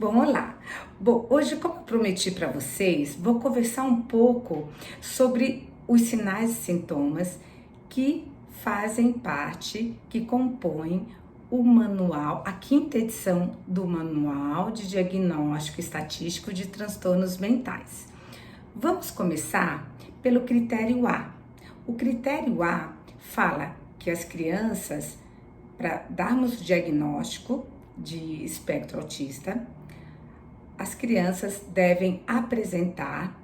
Bom, olá. Bom, hoje, como eu prometi para vocês, vou conversar um pouco sobre os sinais e sintomas que fazem parte, que compõem o manual, a quinta edição do Manual de Diagnóstico Estatístico de Transtornos Mentais. Vamos começar pelo critério A. O critério A fala que as crianças, para darmos o diagnóstico de espectro autista, as crianças devem apresentar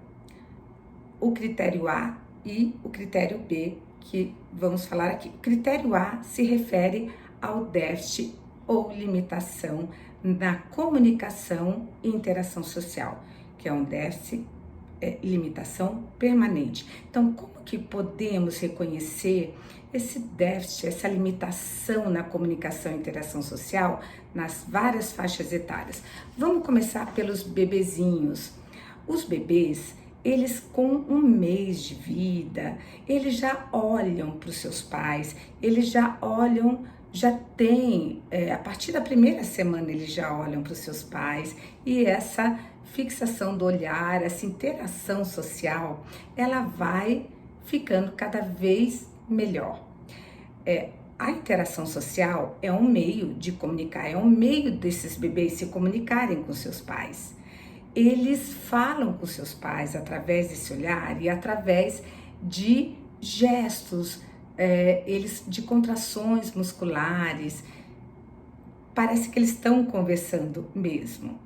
o critério A e o critério B, que vamos falar aqui. O critério A se refere ao déficit ou limitação na comunicação e interação social, que é um déficit limitação permanente. Então, como que podemos reconhecer esse déficit, essa limitação na comunicação e interação social nas várias faixas etárias? Vamos começar pelos bebezinhos. Os bebês, eles com um mês de vida, eles já olham para os seus pais, eles já olham, já tem, a partir da primeira semana eles já olham para os seus pais, e essa fixação do olhar, essa interação social, ela vai ficando cada vez melhor. A interação social é um meio de comunicar, é um meio desses bebês se comunicarem com seus pais. Eles falam com seus pais através desse olhar e através de gestos, de contrações musculares. Parece que eles estão conversando mesmo.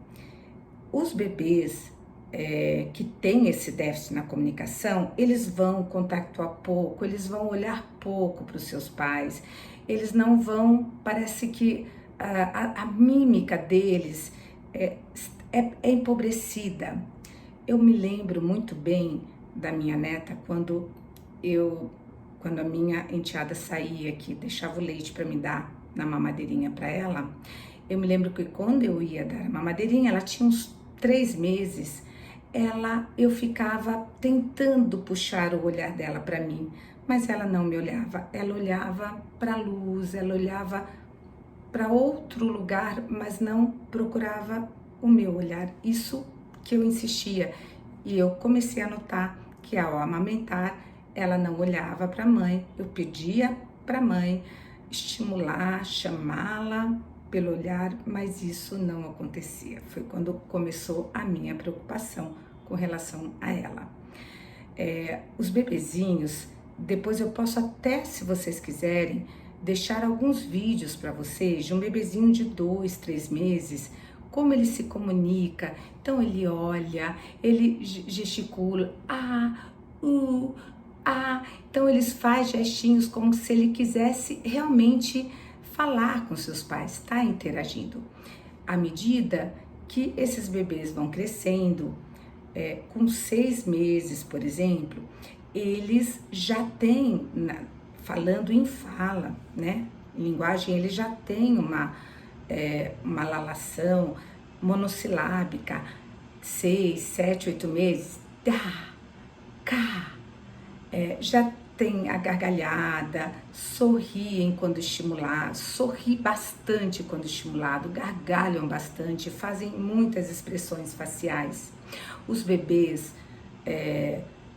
Os bebês que têm esse déficit na comunicação, eles vão contactar pouco, eles vão olhar pouco para os seus pais, eles não vão, parece que a mímica deles é empobrecida. Eu me lembro muito bem da minha neta quando a minha enteada saía aqui, deixava o leite para me dar na mamadeirinha para ela. Eu me lembro que quando eu ia dar a mamadeirinha, ela tinha uns 3 meses, eu ficava tentando puxar o olhar dela para mim, mas ela não me olhava. Ela olhava para a luz, ela olhava para outro lugar, mas não procurava o meu olhar. Isso que eu insistia, e eu comecei a notar que ao amamentar ela não olhava para a mãe. Eu pedia para a mãe estimular, chamá-la pelo olhar, mas isso não acontecia. Foi quando começou a minha preocupação com relação a ela. Os bebezinhos, depois eu posso até, se vocês quiserem, deixar alguns vídeos para vocês de um bebezinho de 2, 3 meses, como ele se comunica. Então ele olha, ele gesticula, então eles fazem gestinhos como se ele quisesse realmente falar com seus pais, está interagindo. À medida que esses bebês vão crescendo, com 6 meses, por exemplo, eles já têm, falando em fala, né? Em linguagem, eles já têm uma lalação monossilábica. 6, 7, 8 meses, já tem a gargalhada, sorriem quando estimulado, sorri bastante quando estimulado, gargalham bastante, fazem muitas expressões faciais. Os bebês,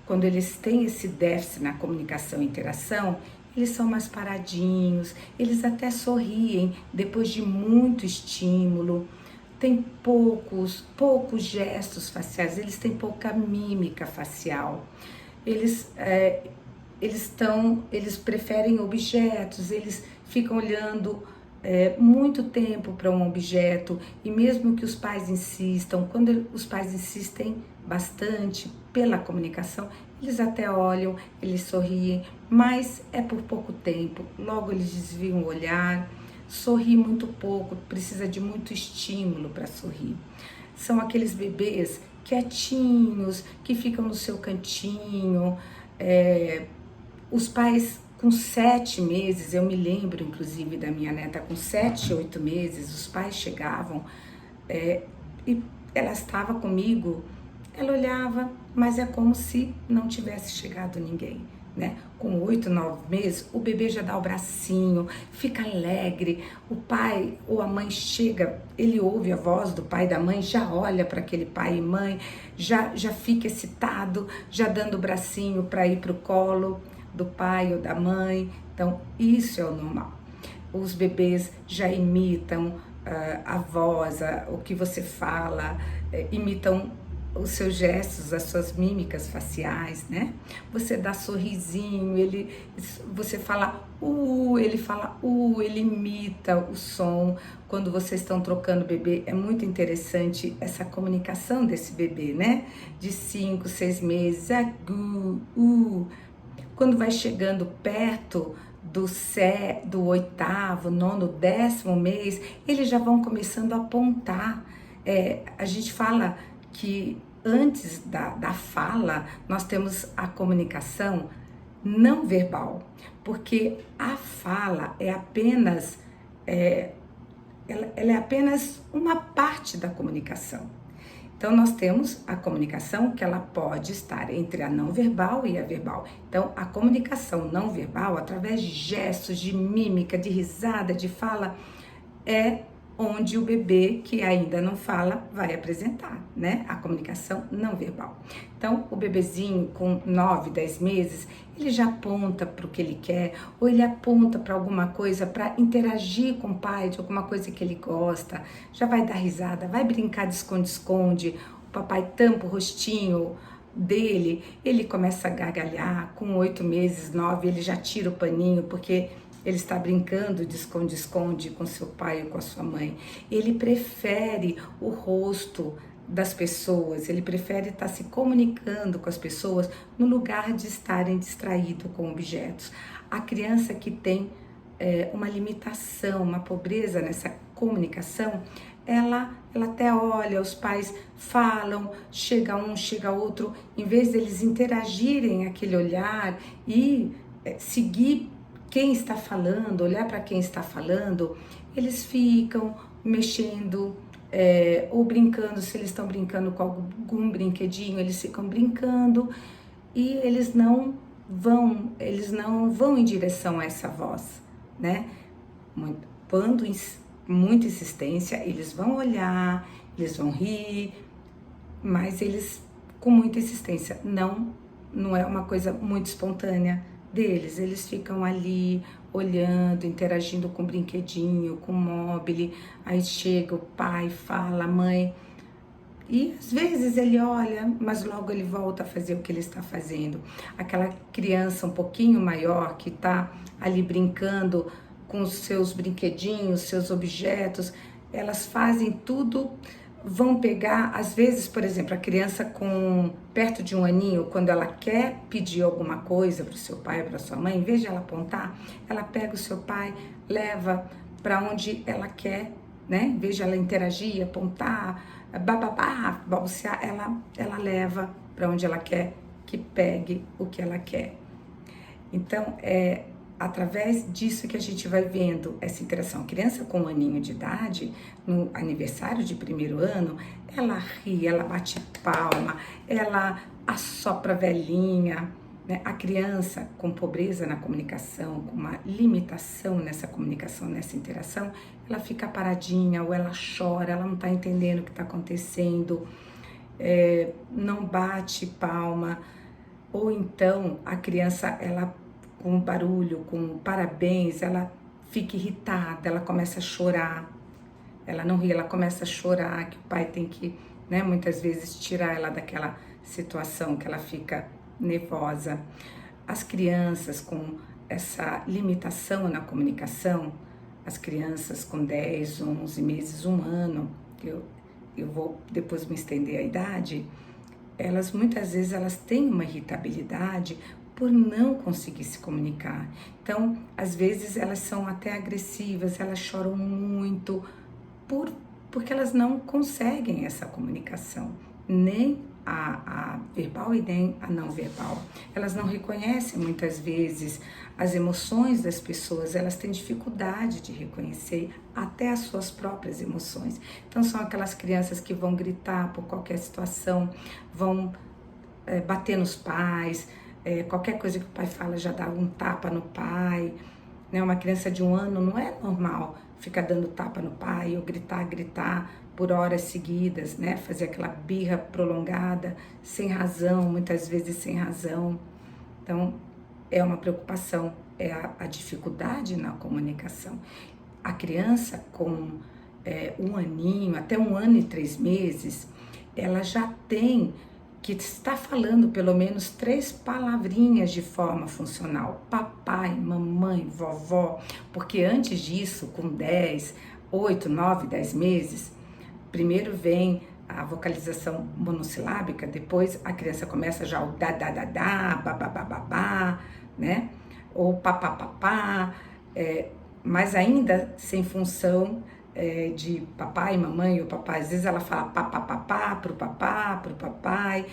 quando eles têm esse déficit na comunicação e interação, eles são mais paradinhos, eles até sorriem depois de muito estímulo, tem poucos gestos faciais, eles têm pouca mímica facial. Eles preferem objetos, eles ficam olhando muito tempo para um objeto, e mesmo que os pais insistam, quando os pais insistem bastante pela comunicação, eles até olham, eles sorriem, mas é por pouco tempo, logo eles desviam o olhar, sorri muito pouco, precisa de muito estímulo para sorrir. São aqueles bebês quietinhos, que ficam no seu cantinho. Os pais com 7 meses, eu me lembro inclusive da minha neta com 7, 8 meses, os pais chegavam e ela estava comigo, ela olhava, mas é como se não tivesse chegado ninguém. né? Com 8, 9 meses, o bebê já dá o bracinho, fica alegre, o pai ou a mãe chega, ele ouve a voz do pai e da mãe, já olha para aquele pai e mãe, já fica excitado, já dando o bracinho para ir para o colo do pai ou da mãe. Então, isso é o normal. Os bebês já imitam a voz, o que você fala, imitam os seus gestos, as suas mímicas faciais, né? Você dá sorrisinho, você fala ele fala ele imita o som. Quando vocês estão trocando o bebê, é muito interessante essa comunicação desse bebê, né? De 5, 6 meses, quando vai chegando perto do 8º, 9º, 10º mês, eles já vão começando a apontar. A gente fala que antes da fala, nós temos a comunicação não verbal, porque a fala é apenas, ela é apenas uma parte da comunicação. Então, nós temos a comunicação que ela pode estar entre a não verbal e a verbal. Então, a comunicação não verbal, através de gestos, de mímica, de risada, de fala, é onde o bebê que ainda não fala vai apresentar, né? A comunicação não verbal. Então, o bebezinho com 9, 10 meses, ele já aponta para o que ele quer, ou ele aponta para alguma coisa para interagir com o pai de alguma coisa que ele gosta, já vai dar risada, vai brincar de esconde-esconde, o papai tampa o rostinho dele, ele começa a gargalhar, com 8 meses, 9, ele já tira o paninho, porque ele está brincando de esconde-esconde com seu pai ou com a sua mãe. Ele prefere o rosto das pessoas, ele prefere estar se comunicando com as pessoas no lugar de estarem distraídos com objetos. A criança que tem uma limitação, uma pobreza nessa comunicação, ela até olha, os pais falam, chega um, chega outro, em vez deles interagirem aquele olhar e seguir quem está falando, olhar para quem está falando, eles ficam mexendo ou brincando. Se eles estão brincando com algum brinquedinho, eles ficam brincando e eles não vão em direção a essa voz, né? Quando muita insistência, eles vão olhar, eles vão rir, mas eles com muita insistência, não é uma coisa muito espontânea deles, eles ficam ali olhando, interagindo com o brinquedinho, com o mobile, aí chega o pai, fala, a mãe, e às vezes ele olha, mas logo ele volta a fazer o que ele está fazendo. Aquela criança um pouquinho maior que está ali brincando com os seus brinquedinhos, seus objetos, elas fazem tudo. Vão pegar, às vezes, por exemplo, a criança com perto de 1 aninho, quando ela quer pedir alguma coisa para o seu pai ou para sua mãe, em vez de ela apontar, ela pega o seu pai, leva para onde ela quer, né? Em vez de ela interagir, apontar, bababá, balbuciar, ela leva para onde ela quer que pegue o que ela quer. Então, através disso que a gente vai vendo essa interação. A criança com 1 aninho de idade, no aniversário de 1º ano, ela ri, ela bate palma, ela assopra a velhinha, né? A criança com pobreza na comunicação, com uma limitação nessa comunicação, nessa interação, ela fica paradinha ou ela chora, ela não está entendendo o que está acontecendo, não bate palma, ou então a criança, ela com barulho, com parabéns, ela fica irritada, ela começa a chorar, ela não ri, ela começa a chorar, que o pai tem que, né, muitas vezes tirar ela daquela situação que ela fica nervosa. As crianças com essa limitação na comunicação, as crianças com 10, 11 meses, 1 ano, eu vou depois me estender a idade, elas muitas vezes elas têm uma irritabilidade por não conseguir se comunicar. Então, às vezes elas são até agressivas, elas choram muito, porque elas não conseguem essa comunicação, nem a verbal e nem a não verbal. Elas não reconhecem muitas vezes as emoções das pessoas, elas têm dificuldade de reconhecer até as suas próprias emoções. Então, são aquelas crianças que vão gritar por qualquer situação, vão bater nos pais, qualquer coisa que o pai fala já dá um tapa no pai, né? Uma criança de 1 ano não é normal ficar dando tapa no pai ou gritar por horas seguidas, né? Fazer aquela birra prolongada, sem razão, muitas vezes sem razão. Então, é uma preocupação, é a dificuldade na comunicação. A criança com 1 aninho, até 1 ano e 3 meses, ela já tem que estar falando pelo menos 3 palavrinhas de forma funcional. Papai, mamãe, vovó, porque antes disso, com 10, 8, 9, 10 meses, primeiro vem a vocalização monossilábica, depois a criança começa já o da, babá, né? Ou papá, mas ainda sem função de papai, mamãe ou papai. Às vezes ela fala papá pro papai.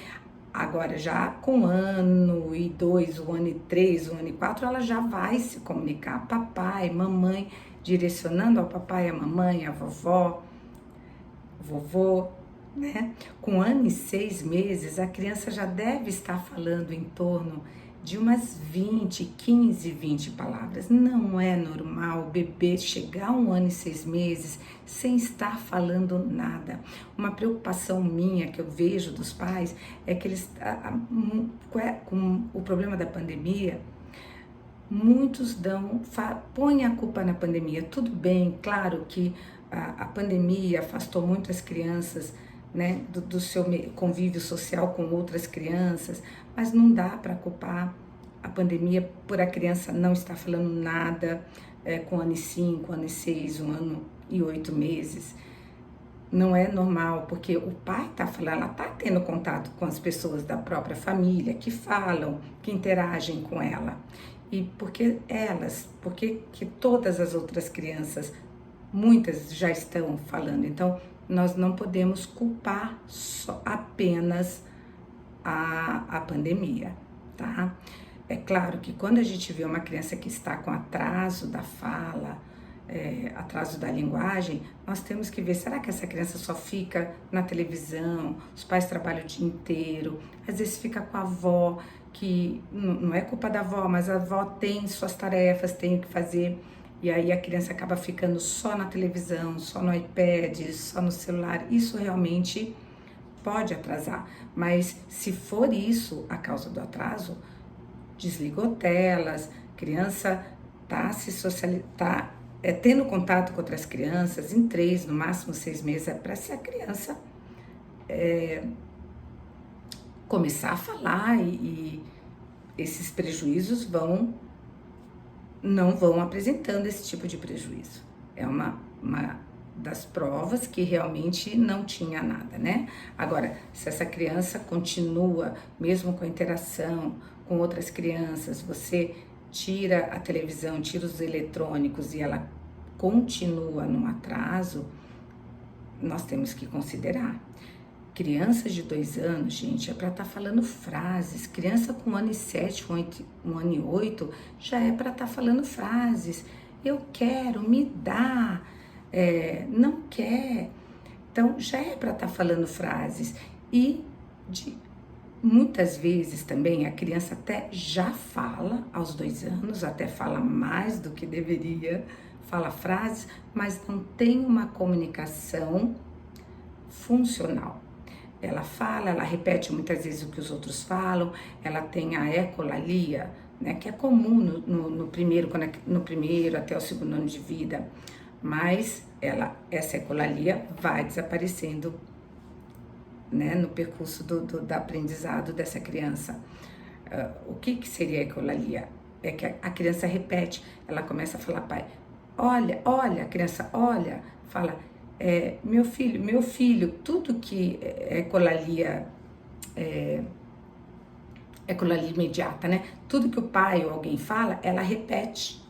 Agora já com 1 ano e 2, 1 ano e 3, 1 ano e 4, ela já vai se comunicar. Papai, mamãe, direcionando ao papai, a mamãe, a vovó, vovô, né? Com 1 ano e 6 meses, a criança já deve estar falando em torno de umas 20, 15, 20 palavras. Não é normal o bebê chegar a 1 ano e 6 meses sem estar falando nada. Uma preocupação minha que eu vejo dos pais é que eles, com o problema da pandemia, muitos põem a culpa na pandemia. Tudo bem, claro que a pandemia afastou muitas crianças, né, do seu convívio social com outras crianças, mas não dá para culpar a pandemia por a criança não estar falando nada com 1 ano e 5, 1 ano e 6, 1 ano e 8 meses. Não é normal, porque o pai está falando, ela está tendo contato com as pessoas da própria família que falam, que interagem com ela. E porque que todas as outras crianças, muitas já estão falando, então nós não podemos culpar apenas a pandemia, tá? É claro que quando a gente vê uma criança que está com atraso da fala, atraso da linguagem, nós temos que ver, será que essa criança só fica na televisão, os pais trabalham o dia inteiro, às vezes fica com a avó, que não é culpa da avó, mas a avó tem suas tarefas, tem o que fazer, e aí a criança acaba ficando só na televisão, só no iPad, só no celular. Isso realmente pode atrasar, mas se for isso a causa do atraso, desligou telas, criança tá tendo contato com outras crianças em 3, no máximo 6 meses, é para se a criança começar a falar e esses prejuízos não vão apresentando esse tipo de prejuízo. É uma das provas que realmente não tinha nada, né? Agora, se essa criança continua, mesmo com a interação com outras crianças, você tira a televisão, tira os eletrônicos e ela continua num atraso, nós temos que considerar. Crianças de 2 anos, gente, é para estar falando frases. Criança com 1 ano e 7, 1 ano e 8, já é para estar falando frases. Eu quero, me dá, não quer. Então, já é para estar falando frases. E muitas vezes também a criança até já fala aos 2 anos, até fala mais do que deveria, fala frases, mas não tem uma comunicação funcional. Ela fala, ela repete muitas vezes o que os outros falam, ela tem a ecolalia, né, que é comum no primeiro até o 2º ano de vida, mas essa ecolalia vai desaparecendo, né, no percurso do aprendizado dessa criança. O que seria a ecolalia? É que a criança repete, ela começa a falar, pai, olha, a criança olha, fala, meu filho, tudo que é ecolalia imediata, né? Tudo que o pai ou alguém fala, ela repete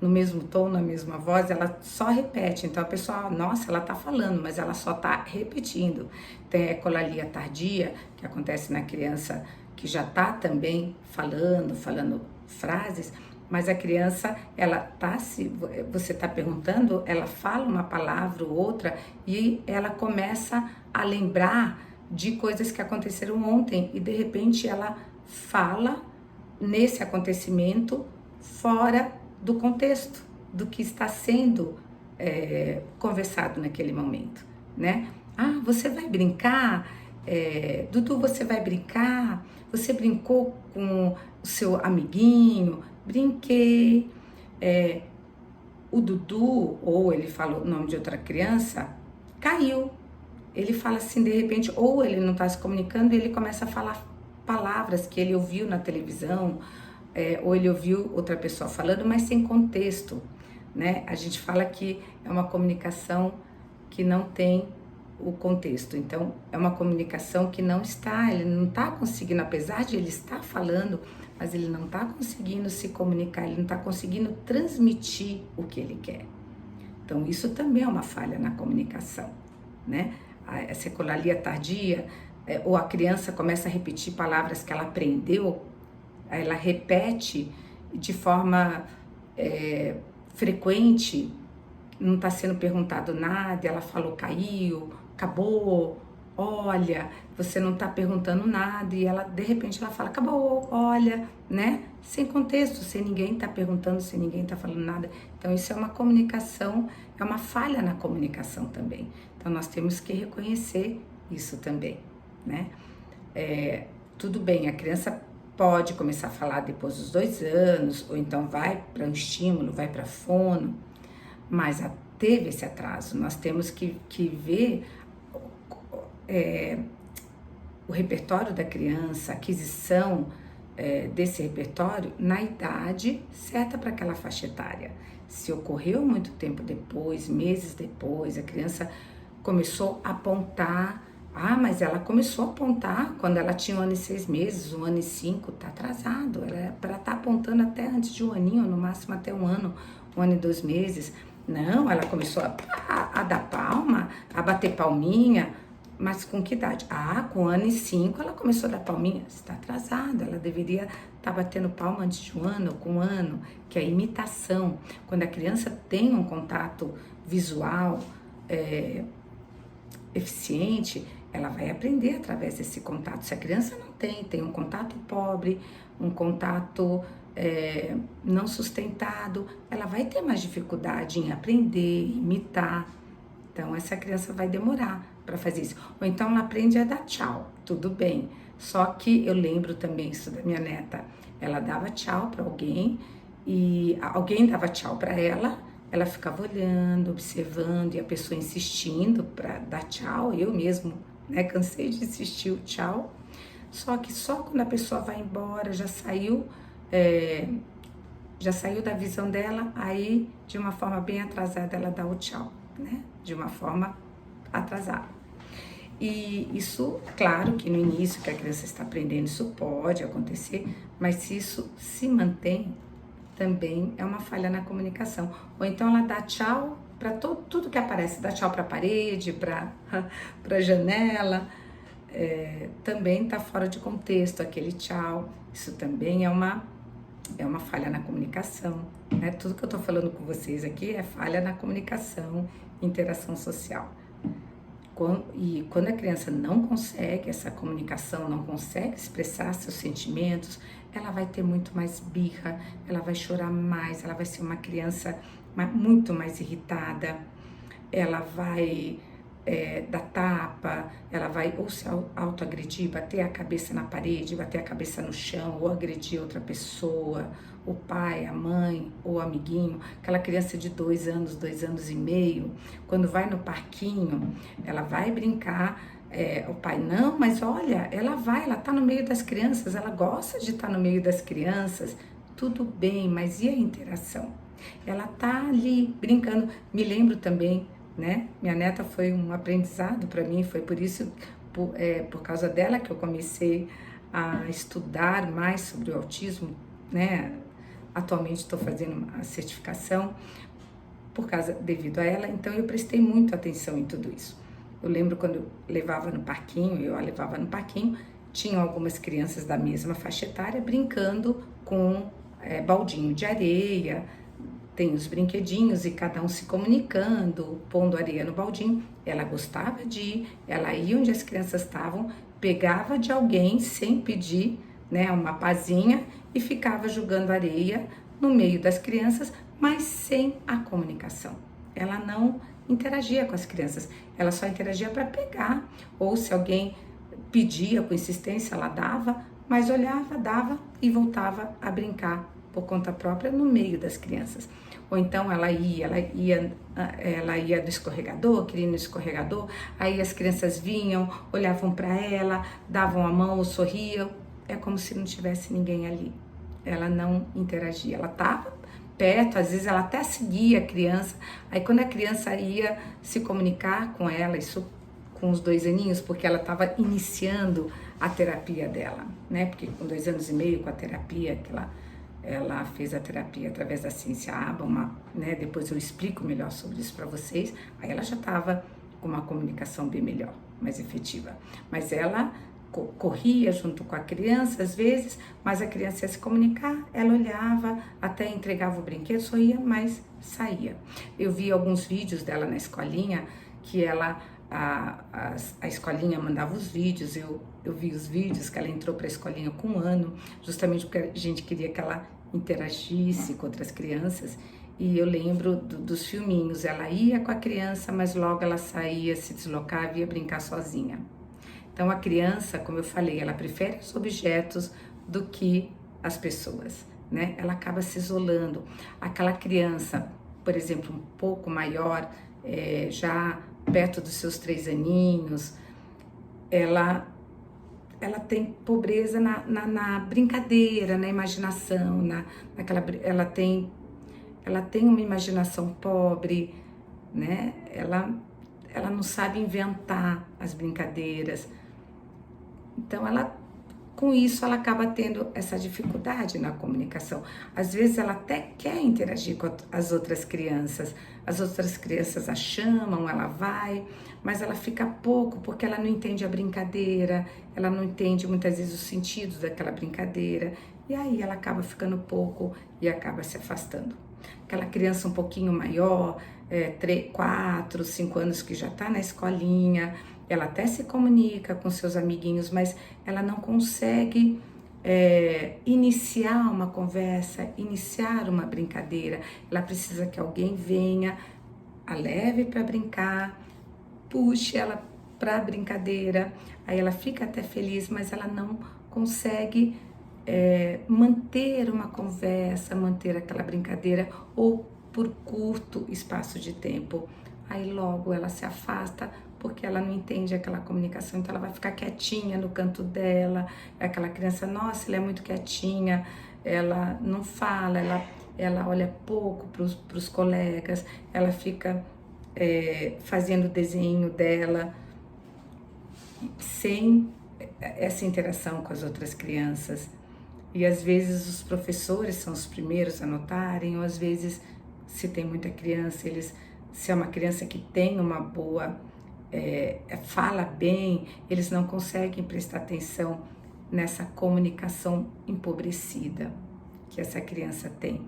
no mesmo tom, na mesma voz, ela só repete. Então a pessoa, nossa, ela tá falando, mas ela só tá repetindo. Tem a ecolalia tardia, que acontece na criança que já tá também falando frases, mas a criança, você tá perguntando, ela fala uma palavra ou outra e ela começa a lembrar de coisas que aconteceram ontem e de repente ela fala nesse acontecimento fora do contexto, do que está sendo conversado naquele momento, né? Ah, você vai brincar? Dudu, você vai brincar? Você brincou com o seu amiguinho? Brinquei. O Dudu, ou ele fala o nome de outra criança, caiu. Ele fala assim, de repente, ou ele não está se comunicando e ele começa a falar palavras que ele ouviu na televisão, ou ele ouviu outra pessoa falando, mas sem contexto, né? A gente fala que é uma comunicação que não tem o contexto. Então, é uma comunicação que ele não está conseguindo, apesar de ele estar falando, mas ele não está conseguindo se comunicar, ele não está conseguindo transmitir o que ele quer. Então, isso também é uma falha na comunicação, né? A seculalia tardia, ou a criança começa a repetir palavras que ela aprendeu, ela repete de forma frequente, não está sendo perguntado nada, ela falou caiu, acabou, olha, você não está perguntando nada, e ela, de repente, ela fala, acabou, olha, né? Sem contexto, sem ninguém tá perguntando, sem ninguém tá falando nada. Então, isso é uma comunicação, é uma falha na comunicação também. Então, nós temos que reconhecer isso também, né? Tudo bem, a criança pode começar a falar depois dos 2 anos, ou então vai para um estímulo, vai para fono, mas teve esse atraso. Nós temos que ver o repertório da criança, a aquisição desse repertório na idade certa para aquela faixa etária. Se ocorreu muito tempo depois, meses depois, a criança começou a apontar, mas ela começou a apontar quando ela tinha 1 ano e 6 meses, 1 ano e 5, tá atrasado, ela é para estar apontando até antes de 1 aninho, no máximo até 1 ano, 1 ano e 2 meses. Não, ela começou a dar palma, a bater palminha, mas com que idade? Com 1 ano e 5 ela começou a dar palminha. Está atrasada, ela deveria estar batendo palma antes de 1 ano, com 1 ano, que é a imitação. Quando a criança tem um contato visual eficiente, ela vai aprender através desse contato. Se a criança não tem um contato pobre, um contato não sustentado, ela vai ter mais dificuldade em aprender, imitar. Então, essa criança vai demorar para fazer isso. Ou então ela aprende a dar tchau, tudo bem. Só que eu lembro também isso da minha neta. Ela dava tchau para alguém e alguém dava tchau para ela, ela ficava olhando, observando e a pessoa insistindo para dar tchau. Eu mesmo, né, cansei de insistir o tchau. Só que só quando a pessoa vai embora, já saiu da visão dela, aí de uma forma bem atrasada ela dá o tchau, né? De uma forma atrasada. E isso, claro que no início que a criança está aprendendo, isso pode acontecer, mas se isso se mantém, também é uma falha na comunicação. Ou então ela dá tchau para tudo que aparece, dá tchau para a parede, para a janela, também está fora de contexto aquele tchau. Isso também é uma falha na comunicação, né? Tudo que eu estou falando com vocês aqui é falha na comunicação, interação social. E quando a criança não consegue essa comunicação, não consegue expressar seus sentimentos, ela vai ter muito mais birra, ela vai chorar mais, ela vai ser uma criança muito mais irritada, ela vai dar tapa, ela vai ou se autoagredir, bater a cabeça na parede, bater a cabeça no chão, ou agredir outra pessoa, o pai, a mãe, ou o amiguinho. Aquela criança de 2 anos, 2 anos e meio, quando vai no parquinho, ela vai brincar, o pai, não, mas olha, ela tá no meio das crianças, ela gosta de estar no meio das crianças, tudo bem, mas e a interação? Ela tá ali brincando. Me lembro também, né? Minha neta foi um aprendizado para mim, foi por isso, por causa dela que eu comecei a estudar mais sobre o autismo, né? Atualmente estou fazendo a certificação devido a ela, então eu prestei muita atenção em tudo isso. Eu lembro quando eu a levava no parquinho, tinham algumas crianças da mesma faixa etária brincando com baldinho de areia, tem os brinquedinhos e cada um se comunicando, pondo areia no baldinho. Ela gostava de ir, ela ia onde as crianças estavam, pegava de alguém sem pedir, né, uma pazinha e ficava jogando areia no meio das crianças, mas sem a comunicação. Ela não interagia com as crianças, ela só interagia para pegar, ou se alguém pedia com insistência, ela dava, mas olhava, dava e voltava a brincar por conta própria no meio das crianças. Ou então ela ia no escorregador, queria ir no escorregador, aí as crianças vinham, olhavam para ela, davam a mão ou sorriam, é como se não tivesse ninguém ali. Ela não interagia, ela estava perto, às vezes ela até seguia a criança, aí quando a criança ia se comunicar com ela, isso com os 2 aninhos, porque ela estava iniciando a terapia dela, né? Porque com 2 anos e meio, com a terapia, que ela fez a terapia através da ciência ABA, né? Depois eu explico melhor sobre isso para vocês. Aí ela já estava com uma comunicação bem melhor, mais efetiva. Mas ela corria junto com a criança às vezes, mas a criança ia se comunicar, ela olhava, até entregava o brinquedo, sorria, mas saía. Eu vi alguns vídeos dela na escolinha, que a escolinha mandava os vídeos, eu vi os vídeos que ela entrou para a escolinha com 1 ano, justamente porque a gente queria que ela interagisse com outras crianças, e eu lembro dos filminhos, ela ia com a criança, mas logo ela saía, se deslocava e ia brincar sozinha. Então a criança, como eu falei, ela prefere os objetos do que as pessoas, né? Ela acaba se isolando. Aquela criança, por exemplo, um pouco maior, já perto dos seus 3 aninhos, ela tem pobreza na brincadeira, na imaginação, ela tem uma imaginação pobre, né? Ela não sabe inventar as brincadeiras. Então, com isso, ela acaba tendo essa dificuldade na comunicação. Às vezes, ela até quer interagir com as outras crianças a chamam, ela vai, mas ela fica pouco, porque ela não entende a brincadeira, ela não entende muitas vezes os sentidos daquela brincadeira, e aí ela acaba ficando pouco e acaba se afastando. Aquela criança um pouquinho maior, 3, 4, 5 anos, que já está na escolinha, ela até se comunica com seus amiguinhos, mas ela não consegue iniciar uma conversa, iniciar uma brincadeira. Ela precisa que alguém venha, a leve para brincar, puxe ela para a brincadeira, aí ela fica até feliz, mas ela não consegue manter uma conversa, manter aquela brincadeira, ou por curto espaço de tempo. Aí logo ela se afasta, porque ela não entende aquela comunicação, então ela vai ficar quietinha no canto dela. Aquela criança, nossa, ela é muito quietinha, ela não fala, ela olha pouco para os colegas, ela fica fazendo o desenho dela, sem essa interação com as outras crianças. E às vezes os professores são os primeiros a notarem, ou às vezes, se tem muita criança, se é uma criança que tem uma boa, fala bem, eles não conseguem prestar atenção nessa comunicação empobrecida que essa criança tem,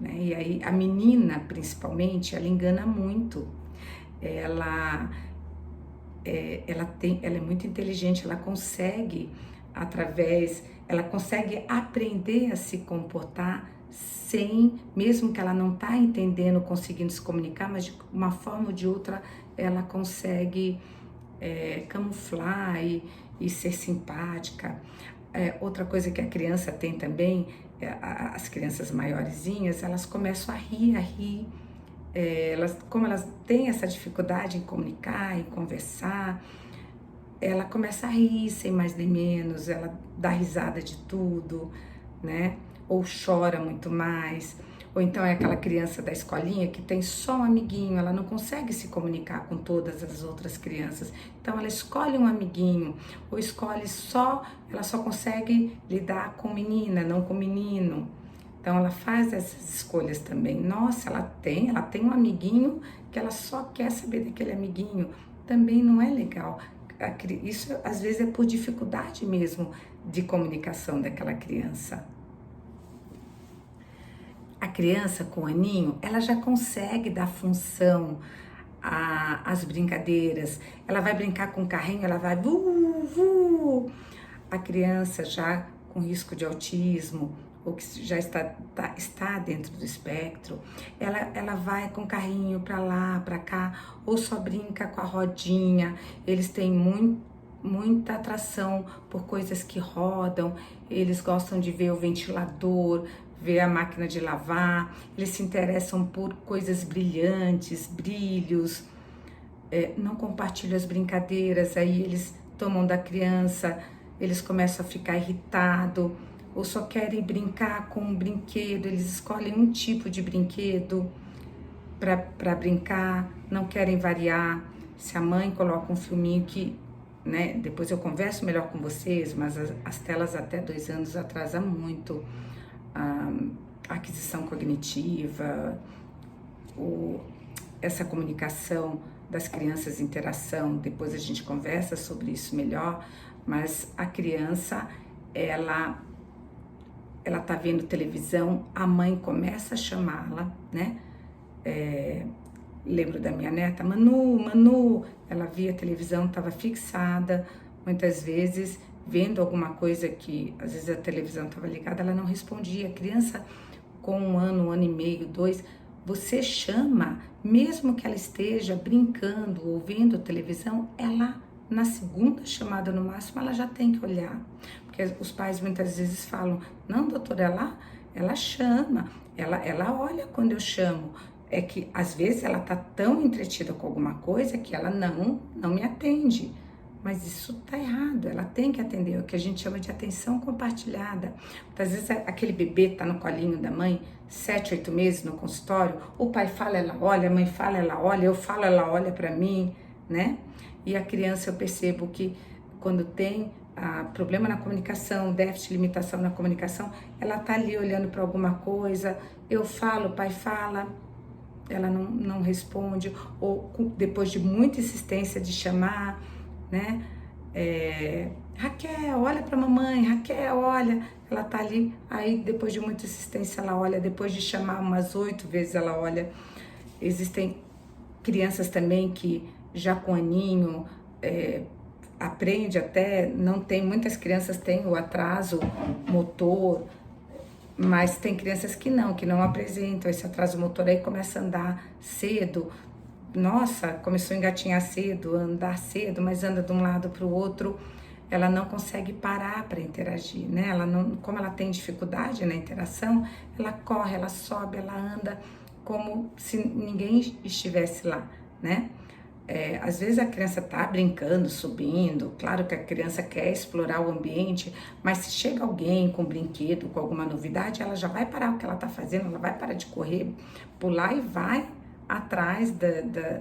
né? E aí a menina, principalmente, ela engana muito. Ela é muito inteligente, ela consegue aprender a se comportar mesmo que ela não está entendendo, conseguindo se comunicar, mas de uma forma ou de outra ela consegue camuflar e ser simpática. Outra coisa que a criança tem também, as crianças maiorzinhas, elas começam a rir. Como elas têm essa dificuldade em comunicar, em conversar, ela começa a rir sem mais nem menos, ela dá risada de tudo, né? Ou chora muito mais. Ou então é aquela criança da escolinha que tem só um amiguinho, ela não consegue se comunicar com todas as outras crianças. Então ela escolhe um amiguinho, ou ela só consegue lidar com menina, não com menino. Então ela faz essas escolhas também. Nossa, ela tem um amiguinho que ela só quer saber daquele amiguinho. Também não é legal. Isso às vezes é por dificuldade mesmo de comunicação daquela criança. A criança com aninho, ela já consegue dar função às brincadeiras. Ela vai brincar com o carrinho, ela vai vu, vu. A criança já com risco de autismo, ou que já está dentro do espectro, ela vai com carrinho para lá, para cá, ou só brinca com a rodinha. Eles têm muita atração por coisas que rodam, eles gostam de ver o ventilador, ver a máquina de lavar, eles se interessam por coisas brilhantes, brilhos, não compartilham as brincadeiras, aí eles tomam da criança, eles começam a ficar irritados, ou só querem brincar com um brinquedo, eles escolhem um tipo de brinquedo para brincar, não querem variar. Se a mãe coloca um filminho que, né, depois eu converso melhor com vocês, mas as telas até 2 anos atrasam muito a aquisição cognitiva, essa comunicação das crianças, interação, depois a gente conversa sobre isso melhor, mas a criança, ela tá vendo televisão, a mãe começa a chamá-la, né? Lembro da minha neta, Manu, Manu, ela via televisão, estava fixada, muitas vezes vendo alguma coisa que, às vezes a televisão estava ligada, ela não respondia. A criança com 1 ano, 1 ano e meio, 2, você chama, mesmo que ela esteja brincando ou vendo televisão, ela, na segunda chamada no máximo, ela já tem que olhar. Porque os pais muitas vezes falam, não, doutora, ela chama, ela olha quando eu chamo. É que às vezes ela tá tão entretida com alguma coisa que ela não me atende. Mas isso tá errado, ela tem que atender, é o que a gente chama de atenção compartilhada. Muitas vezes aquele bebê tá no colinho da mãe, 7, 8 meses no consultório, o pai fala, ela olha, a mãe fala, ela olha, eu falo, ela olha para mim, né? E a criança, eu percebo que quando tem problema na comunicação, déficit, limitação na comunicação, ela tá ali olhando para alguma coisa, eu falo, o pai fala, ela não responde, ou depois de muita insistência de chamar, né? Raquel, olha para mamãe, Raquel, olha, ela tá ali, aí depois de muita insistência ela olha, depois de chamar umas 8 vezes ela olha. Existem crianças também que já com aninho aprende até, não tem, muitas crianças têm o atraso motor, mas tem crianças que não apresentam esse atraso motor, aí começa a andar cedo. Nossa, começou a engatinhar cedo, andar cedo, mas anda de um lado para o outro, ela não consegue parar para interagir, né? Como ela tem dificuldade na interação, ela corre, ela sobe, ela anda como se ninguém estivesse lá, né? Às vezes a criança tá brincando, subindo, claro que a criança quer explorar o ambiente, mas se chega alguém com brinquedo, com alguma novidade, ela já vai parar o que ela tá fazendo, ela vai parar de correr, pular e vai atrás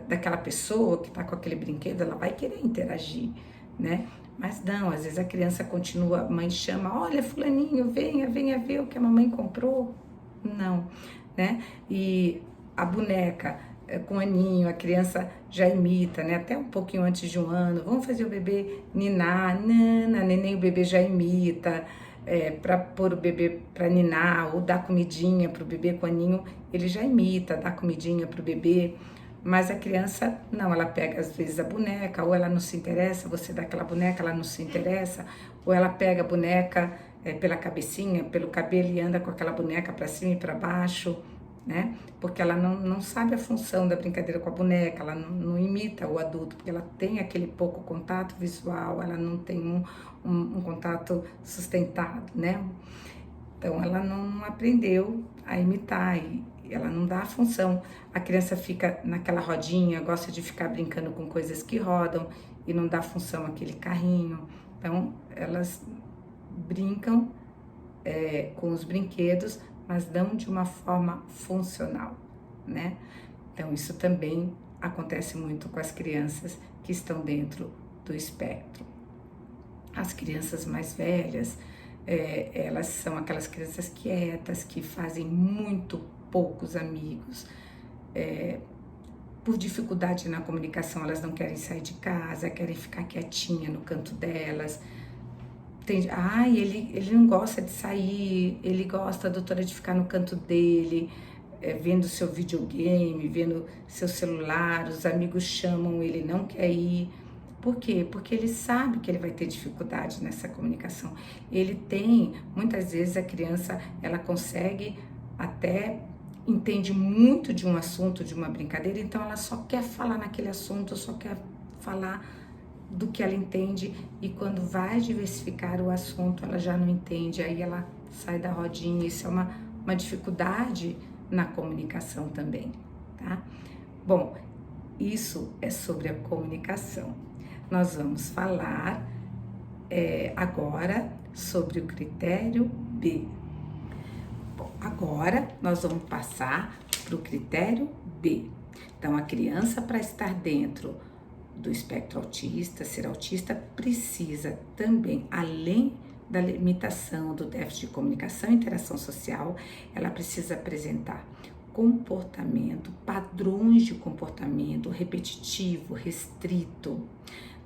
daquela pessoa que tá com aquele brinquedo, ela vai querer interagir, né? Mas não, às vezes a criança continua, a mãe chama, olha fulaninho, venha ver o que a mamãe comprou. Não, né? E a boneca, com aninho, a criança já imita, né? Até um pouquinho antes de 1 ano, vamos fazer o bebê ninar, nana, neném, o bebê já imita, para pôr o bebê para ninar, ou dar comidinha para o bebê com aninho, ele já imita, dá comidinha para o bebê, mas a criança não, ela pega às vezes a boneca, ou ela não se interessa, você dá aquela boneca, ela não se interessa, ou ela pega a boneca pela cabecinha, pelo cabelo e anda com aquela boneca para cima e para baixo, né? Porque ela não sabe a função da brincadeira com a boneca, ela não imita o adulto, porque ela tem aquele pouco contato visual, ela não tem um contato sustentado, né? Então ela não aprendeu a imitar e ela não dá a função. A criança fica naquela rodinha, gosta de ficar brincando com coisas que rodam e não dá função àquele carrinho. Então elas brincam com os brinquedos, mas não de uma forma funcional, né? Então isso também acontece muito com as crianças que estão dentro do espectro. As crianças mais velhas, elas são aquelas crianças quietas, que fazem muito poucos amigos, por dificuldade na comunicação, elas não querem sair de casa, querem ficar quietinha no canto delas. Ele não gosta de sair, ele gosta, doutora, de ficar no canto dele, vendo seu videogame, vendo seu celular, os amigos chamam, ele não quer ir. Por quê? Porque ele sabe que ele vai ter dificuldade nessa comunicação. Ele tem, muitas vezes a criança, ela consegue até entende muito de um assunto, de uma brincadeira, então ela só quer falar naquele assunto, só quer falar do que ela entende, e quando vai diversificar o assunto, ela já não entende, aí ela sai da rodinha. Isso é uma dificuldade na comunicação também, tá? Bom, isso é sobre a comunicação. Nós vamos falar agora sobre o critério B. Bom, agora nós vamos passar para o critério B. Então, a criança, para estar dentro do espectro autista, ser autista, precisa também, além da limitação do déficit de comunicação e interação social, ela precisa apresentar comportamento, padrões de comportamento repetitivo, restrito,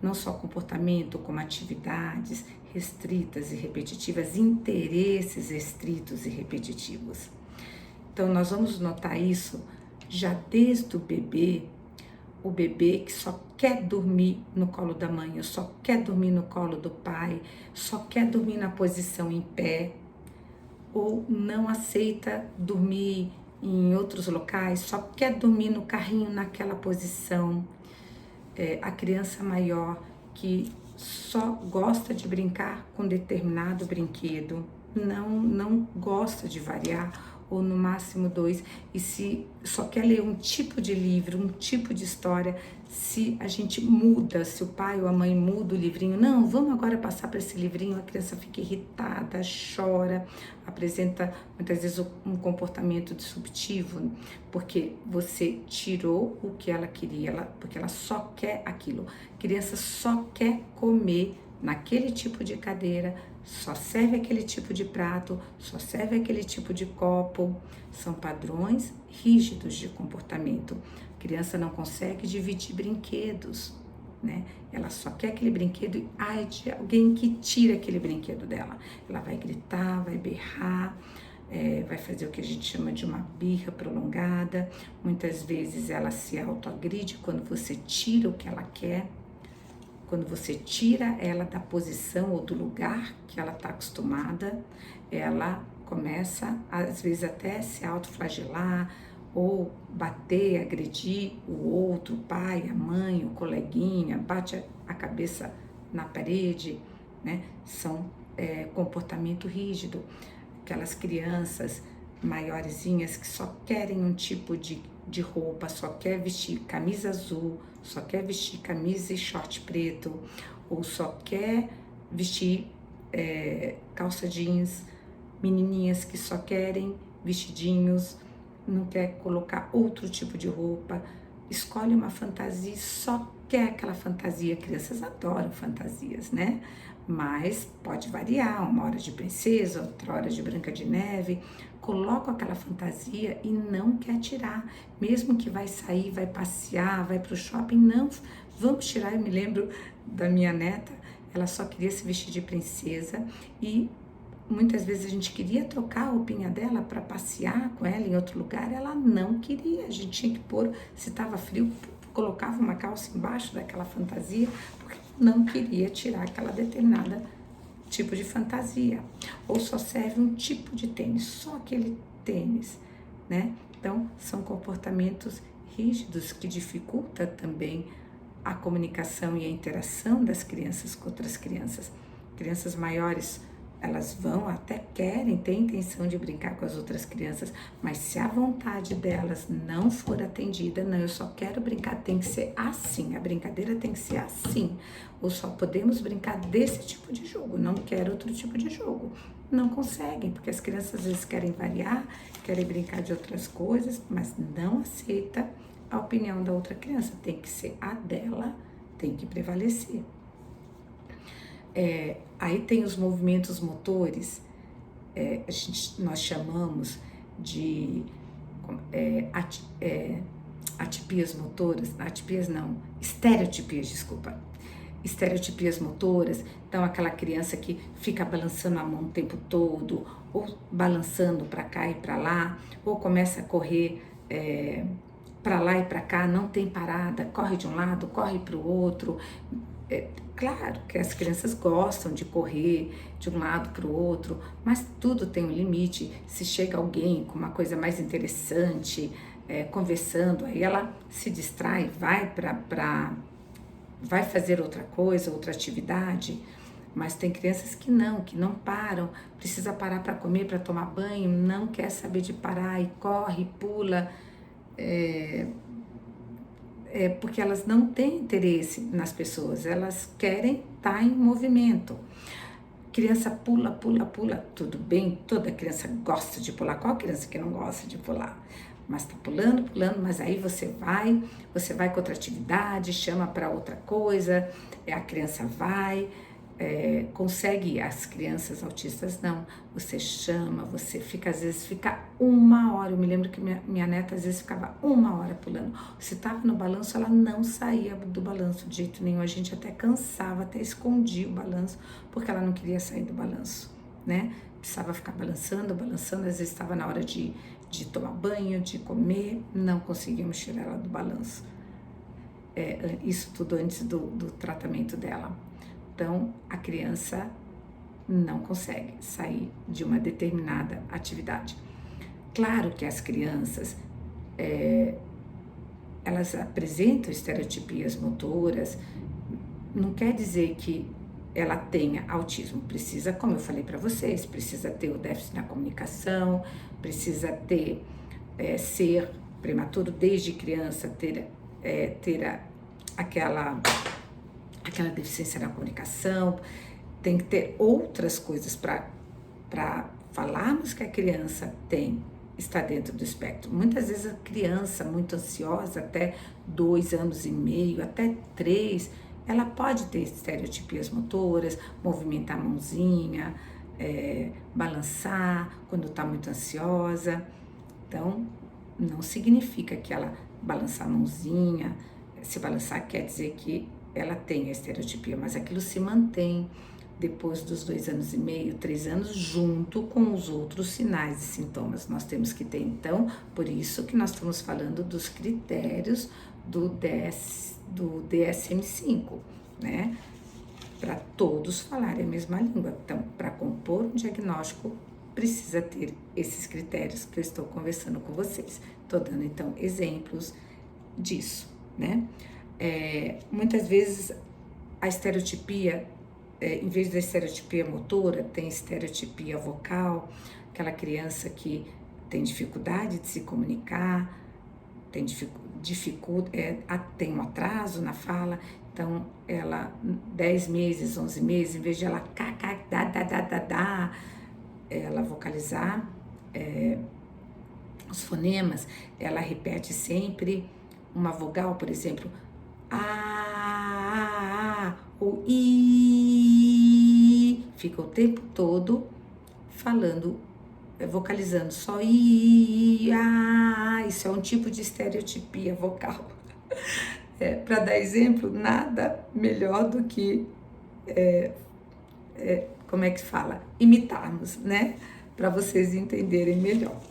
não só comportamento, como atividades restritas e repetitivas, interesses restritos e repetitivos. Então, nós vamos notar isso já desde o bebê que só quer dormir no colo da mãe, ou só quer dormir no colo do pai, só quer dormir na posição em pé, ou não aceita dormir em outros locais, só quer dormir no carrinho naquela posição. A criança maior que só gosta de brincar com determinado brinquedo, não gosta de variar, ou no máximo 2, e se só quer ler um tipo de livro, um tipo de história. Se a gente muda, se o pai ou a mãe muda o livrinho, não, vamos agora passar para esse livrinho, a criança fica irritada, chora, apresenta muitas vezes um comportamento disruptivo, porque você tirou o que ela queria, porque ela só quer aquilo. A criança só quer comer naquele tipo de cadeira, só serve aquele tipo de prato, só serve aquele tipo de copo. São padrões rígidos de comportamento. A criança não consegue dividir brinquedos, né? Ela só quer aquele brinquedo e ai de alguém que tira aquele brinquedo dela. Ela vai gritar, vai berrar, vai fazer o que a gente chama de uma birra prolongada. Muitas vezes ela se autoagride quando você tira o que ela quer. Quando você tira ela da posição ou do lugar que ela está acostumada, ela começa, às vezes, até se autoflagelar ou bater, agredir o outro, o pai, a mãe, o coleguinha, bate a cabeça na parede, né? São comportamento rígido. Aquelas crianças maiorzinhas que só querem um tipo de roupa, só quer vestir camisa azul, só quer vestir camisa e short preto, ou só quer vestir calça jeans, menininhas que só querem vestidinhos, não quer colocar outro tipo de roupa, escolhe uma fantasia e só quer aquela fantasia. Crianças adoram fantasias, né? Mas pode variar, uma hora de princesa, outra hora de Branca de Neve. Coloca aquela fantasia e não quer tirar, mesmo que vai sair, vai passear, vai para o shopping, não, vamos tirar. Eu me lembro da minha neta, ela só queria se vestir de princesa e muitas vezes a gente queria trocar a roupinha dela para passear com ela em outro lugar, ela não queria, a gente tinha que pôr, se estava frio, colocava uma calça embaixo daquela fantasia, porque não queria tirar aquela determinada tipo de fantasia, ou só serve um tipo de tênis, só aquele tênis, né? Então, são comportamentos rígidos que dificultam também a comunicação e a interação das crianças com outras crianças. Crianças maiores, elas vão, até querem, têm intenção de brincar com as outras crianças, mas se a vontade delas não for atendida, não, eu só quero brincar, tem que ser assim, a brincadeira tem que ser assim, ou só podemos brincar desse tipo de jogo, não quero outro tipo de jogo. Não conseguem, porque as crianças às vezes querem variar, querem brincar de outras coisas, mas não aceita a opinião da outra criança, tem que ser a dela, tem que prevalecer. Aí tem os movimentos motores, nós chamamos de atipias motoras, atipias não, estereotipias, desculpa, estereotipias motoras. Então, aquela criança que fica balançando a mão o tempo todo, ou balançando para cá e para lá, ou começa a correr para lá e para cá, não tem parada, corre de um lado, corre para o outro, Claro que as crianças gostam de correr de um lado para o outro, mas tudo tem um limite. Se chega alguém com uma coisa mais interessante, conversando, aí ela se distrai, vai fazer outra coisa, outra atividade. Mas tem crianças que não param, precisa parar para comer, para tomar banho, não quer saber de parar e corre, pula. Porque elas não têm interesse nas pessoas, elas querem estar em movimento. Criança pula, pula, pula, tudo bem, toda criança gosta de pular, qual criança que não gosta de pular? Mas tá pulando, pulando, mas aí você vai com outra atividade, chama para outra coisa, a criança vai, consegue. As crianças autistas não, você chama, você fica, às vezes fica 1 hora. Eu me lembro que minha neta às vezes ficava 1 hora pulando. Se estava no balanço, ela não saía do balanço de jeito nenhum. A gente até cansava, até escondia o balanço, porque ela não queria sair do balanço, né? Precisava ficar balançando, balançando. Às vezes estava na hora de tomar banho, de comer, não conseguíamos tirar ela do balanço. Isso tudo antes do tratamento dela. Então, a criança não consegue sair de uma determinada atividade. Claro que as crianças, elas apresentam estereotipias motoras, não quer dizer que ela tenha autismo. Precisa, como eu falei para vocês, precisa ter o déficit na comunicação, precisa ter, ser prematuro desde criança, ter aquela deficiência na comunicação, tem que ter outras coisas para falarmos que a criança está dentro do espectro. Muitas vezes a criança muito ansiosa, até 2 anos e meio, até 3, ela pode ter estereotipias motoras, movimentar a mãozinha, balançar quando está muito ansiosa. Então, não significa que ela balançar a mãozinha, se balançar quer dizer que ela tem a estereotipia, mas aquilo se mantém depois dos 2 anos e meio, 3 anos, junto com os outros sinais e sintomas. Nós temos que ter, então, por isso que nós estamos falando dos critérios do DSM-5, né? Para todos falarem a mesma língua. Então, para compor um diagnóstico, precisa ter esses critérios que eu estou conversando com vocês. Estou dando, então, exemplos disso, né? Muitas vezes a estereotipia, em vez da estereotipia motora, tem estereotipia vocal, aquela criança que tem dificuldade de se comunicar, tem um atraso na fala. Então, ela, 10 meses, 11 meses, em vez de ela ela vocalizar os fonemas, ela repete sempre uma vogal, por exemplo, ou i, fica o tempo todo falando, vocalizando só i, isso é um tipo de estereotipia vocal. Para dar exemplo, nada melhor do que, como é que fala? Imitarmos, né? Para vocês entenderem melhor.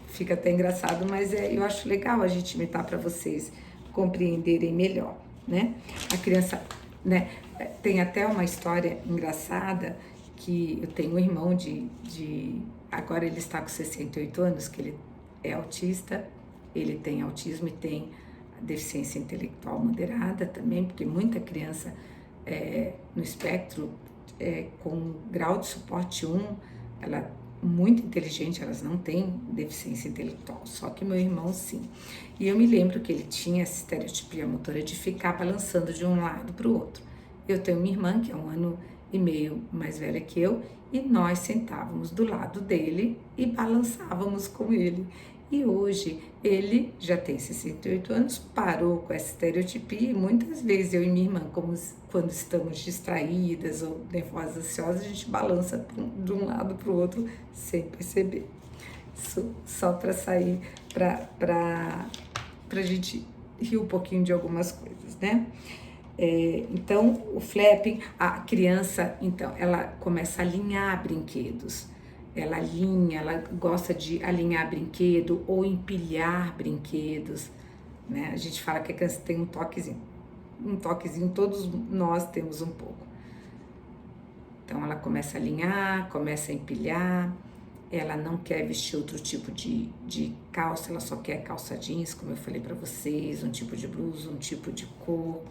Fica até engraçado, mas eu acho legal a gente imitar para vocês compreenderem melhor, né? A criança, né? Tem até uma história engraçada que eu tenho um irmão agora ele está com 68 anos, que ele é autista, ele tem autismo e tem deficiência intelectual moderada também, porque muita criança no espectro com grau de suporte 1, ela é muito inteligente, elas não têm deficiência intelectual, só que meu irmão sim. E eu me lembro que ele tinha essa estereotipia motora de ficar balançando de um lado para o outro. Eu tenho uma irmã que é 1 ano e meio mais velha que eu, e nós sentávamos do lado dele e balançávamos com ele. E hoje ele já tem 68 anos, parou com essa estereotipia, e muitas vezes eu e minha irmã, quando estamos distraídas ou nervosas, ansiosas, a gente balança de um lado para o outro sem perceber. Isso só para sair, para a gente rir um pouquinho de algumas coisas, né? Então, o flapping, a criança, então, ela começa a alinhar brinquedos. Ela gosta de alinhar brinquedo ou empilhar brinquedos, né? A gente fala que a criança tem um toquezinho. um toquezinho, todos nós temos um pouco. Então ela começa a alinhar, começa a empilhar, ela não quer vestir outro tipo de calça, ela só quer calça jeans, como eu falei para vocês, um tipo de blusa, um tipo de cor.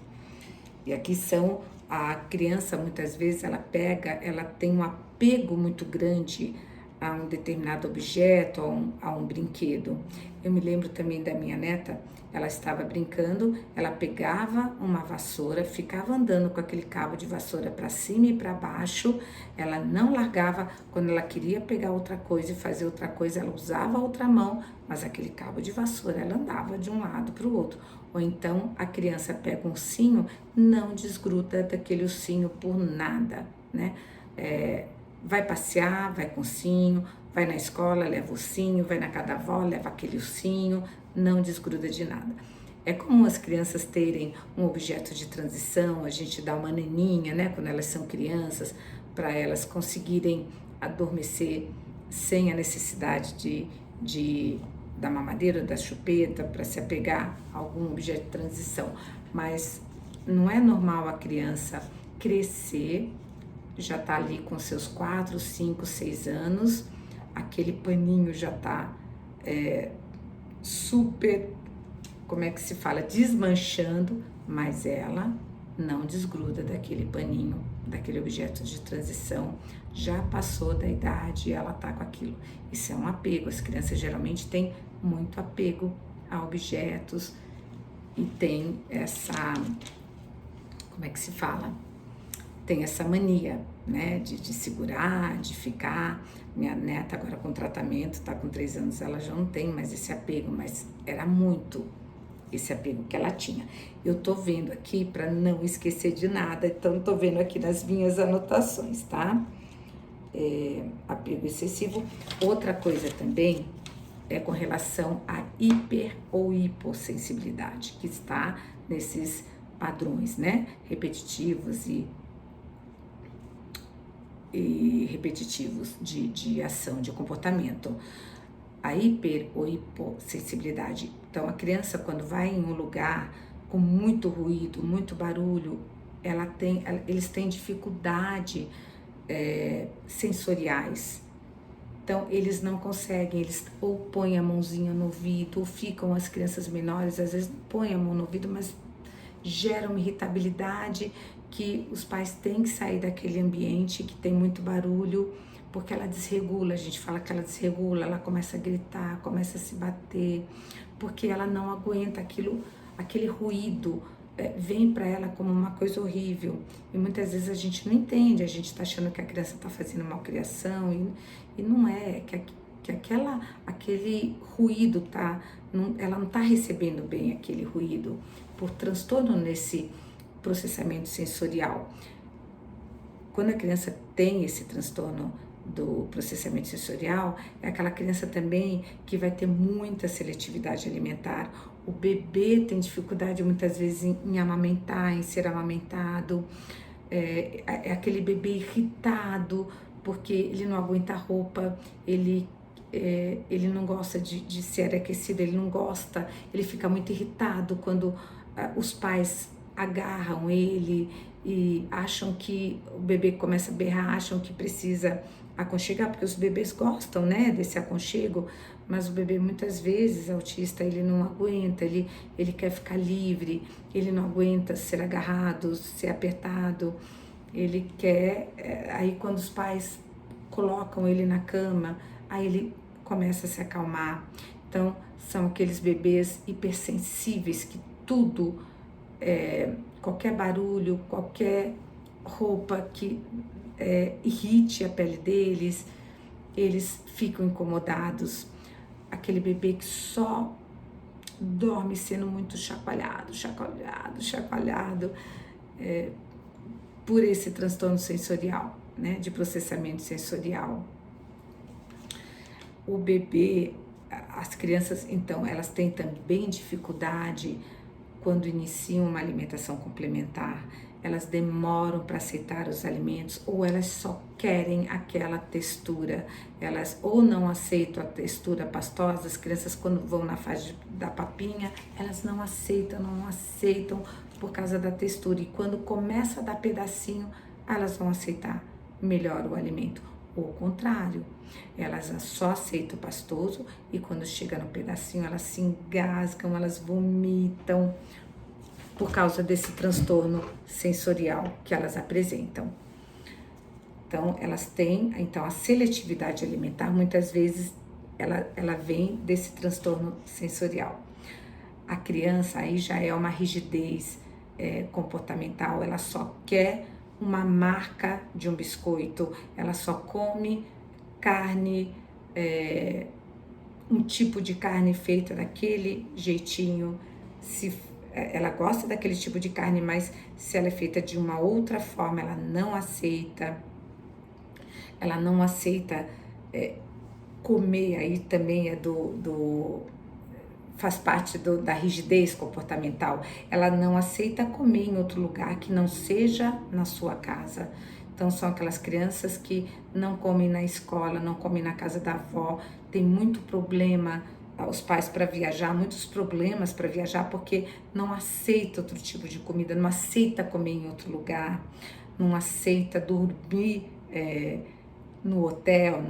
E aqui a criança muitas vezes ela tem um apego muito grande a um determinado objeto, a um brinquedo. Eu me lembro também da minha neta, ela estava brincando, ela pegava uma vassoura, ficava andando com aquele cabo de vassoura para cima e para baixo, ela não largava. Quando ela queria pegar outra coisa e fazer outra coisa, ela usava a outra mão, mas aquele cabo de vassoura ela andava de um lado para o outro. Ou então a criança pega um ursinho, não desgruda daquele ursinho por nada, né? Vai passear, vai com ursinho, vai na escola, leva ursinho, vai na casa da avó, leva aquele ursinho, não desgruda de nada. É comum as crianças terem um objeto de transição, a gente dá uma naninha, né, quando elas são crianças, para elas conseguirem adormecer sem a necessidade da mamadeira, da chupeta, para se apegar a algum objeto de transição. Mas não é normal a criança crescer, já tá ali com seus 4, 5, 6 anos, aquele paninho já tá super, como é que se fala, desmanchando, mas ela não desgruda daquele paninho, daquele objeto de transição, já passou da idade e ela tá com aquilo. Isso é um apego, as crianças geralmente têm muito apego a objetos e tem essa, como é que se fala? Tem essa mania, né, de segurar, de ficar. Minha neta agora com tratamento, tá com 3 anos, ela já não tem mais esse apego, mas era muito esse apego que ela tinha. Eu tô vendo aqui para não esquecer de nada, então tô vendo aqui nas minhas anotações, tá? Apego excessivo. Outra coisa também é com relação a hiper ou hipossensibilidade, que está nesses padrões, né, repetitivos e repetitivos de ação, de comportamento. A hiper ou hipossensibilidade. Então, a criança, quando vai em um lugar com muito ruído, muito barulho, eles têm dificuldade sensoriais. Então, eles não conseguem, eles ou põem a mãozinha no ouvido, ou ficam, as crianças menores, às vezes põem a mão no ouvido, mas gera uma irritabilidade que os pais têm que sair daquele ambiente que tem muito barulho, porque ela desregula, a gente fala que ela desregula, ela começa a gritar, começa a se bater, porque ela não aguenta aquele ruído, vem para ela como uma coisa horrível, e muitas vezes a gente não entende, a gente está achando que a criança está fazendo malcriação, e não é, que aquele ruído ela não está recebendo bem aquele ruído, por transtorno nesse processamento sensorial. Quando a criança tem esse transtorno do processamento sensorial, é aquela criança também que vai ter muita seletividade alimentar. O bebê tem dificuldade muitas vezes em amamentar, em ser amamentado, é aquele bebê irritado, porque ele não aguenta a roupa, ele não gosta de ser aquecido, ele não gosta, ele fica muito irritado quando os pais agarram ele e acham que o bebê começa a berrar, acham que precisa aconchegar, porque os bebês gostam, né, desse aconchego, mas o bebê muitas vezes, autista, ele não aguenta, ele quer ficar livre, ele não aguenta ser agarrado, ser apertado, ele quer, aí quando os pais colocam ele na cama, aí ele começa a se acalmar. Então, são aqueles bebês hipersensíveis que tudo, qualquer barulho, qualquer roupa que irrite a pele deles, eles ficam incomodados. Aquele bebê que só dorme sendo muito chacoalhado, por esse transtorno sensorial, né, de processamento sensorial. O bebê, as crianças, então, elas têm também dificuldade quando iniciam uma alimentação complementar, elas demoram para aceitar os alimentos, ou elas só querem aquela textura, elas ou não aceitam a textura pastosa. As crianças, quando vão na fase da papinha, elas não aceitam, por causa da textura. E quando começa a dar pedacinho, elas vão aceitar melhor o alimento. Ou o contrário, elas só aceitam o pastoso e quando chega no pedacinho, elas se engasgam, elas vomitam por causa desse transtorno sensorial que elas apresentam. Então, elas têm, então, a seletividade alimentar, muitas vezes, ela vem desse transtorno sensorial. A criança aí já é uma rigidez comportamental, ela só quer uma marca de um biscoito, ela só come carne, um tipo de carne feita daquele jeitinho, ela gosta daquele tipo de carne, mas se ela é feita de uma outra forma, ela não aceita. Ela não aceita comer, aí também faz parte da rigidez comportamental. Ela não aceita comer em outro lugar que não seja na sua casa. Então são aquelas crianças que não comem na escola, não comem na casa da avó, tem muito problema, os pais para viajar, muitos problemas para viajar porque não aceita outro tipo de comida, não aceita comer em outro lugar, não aceita dormir no hotel,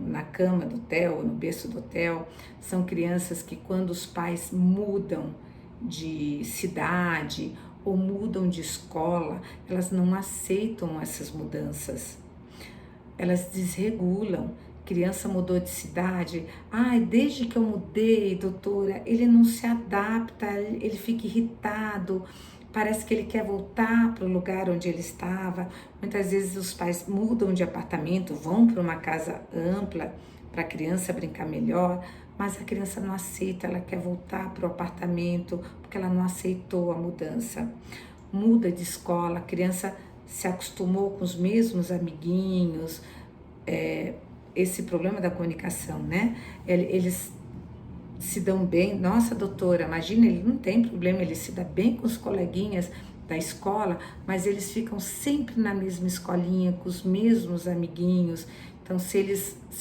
na cama do hotel, no berço do hotel. São crianças que quando os pais mudam de cidade ou mudam de escola, elas não aceitam essas mudanças. Elas desregulam. Criança mudou de cidade, desde que eu mudei, doutora, ele não se adapta, ele fica irritado, parece que ele quer voltar para o lugar onde ele estava. Muitas vezes os pais mudam de apartamento, vão para uma casa ampla para a criança brincar melhor, mas a criança não aceita, ela quer voltar para o apartamento porque ela não aceitou a mudança. Muda de escola, a criança se acostumou com os mesmos amiguinhos, esse problema da comunicação, né? Eles se dão bem, nossa doutora, imagina, ele não tem problema, ele se dá bem com os coleguinhas da escola, mas eles ficam sempre na mesma escolinha, com os mesmos amiguinhos. Então se